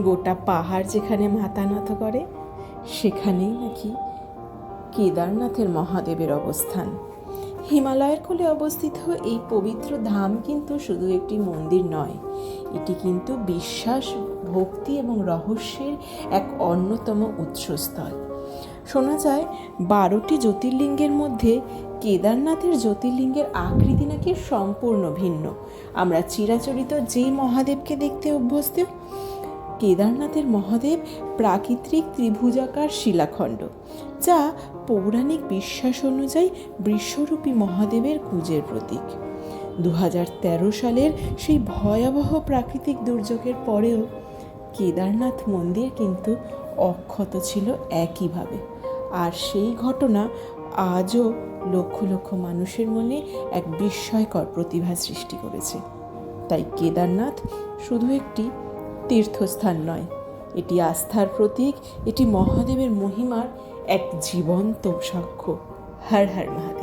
গোটা পাহাড় যেখানে মাথা নত করে সেখানেই নাকি কেদারনাথের মহাদেবের অবস্থান। হিমালয়ের কোলে অবস্থিত এই পবিত্র ধাম কিন্তু শুধু একটি মন্দির নয়, এটি কিন্তু বিশ্বাস, ভক্তি এবং রহস্যের এক অন্যতম উৎসস্থল। শোনা যায় 12টি জ্যোতির্লিঙ্গের মধ্যে কেদারনাথের জ্যোতির্লিঙ্গের আকৃতি নাকি সম্পূর্ণ ভিন্ন। আমরা চিরাচরিত যে মহাদেবকে দেখতে অভ্যস্ত, কেদারনাথের মহাদেব প্রাকৃতিক ত্রিভুজাকার শিলাখণ্ড, যা পৌরাণিক বিশ্বাস অনুযায়ী বৃষরূপী মহাদেবের কুজের প্রতীক। 2013 সালের সেই ভয়াবহ প্রাকৃতিক দুর্যোগের পরেও কেদারনাথ মন্দির কিন্তু অক্ষত ছিল একইভাবে, আর সেই ঘটনা আজও লক্ষ লক্ষ মানুষের মনে এক বিস্ময়কর প্রতিভা সৃষ্টি করেছে। তাই কেদারনাথ শুধু একটি তীর্থস্থান নয়, এটি আস্থার প্রতীক, এটি মহাদেবের মহিমার এক জীবন্ত সাক্ষ্য। হর হর মহাদেব।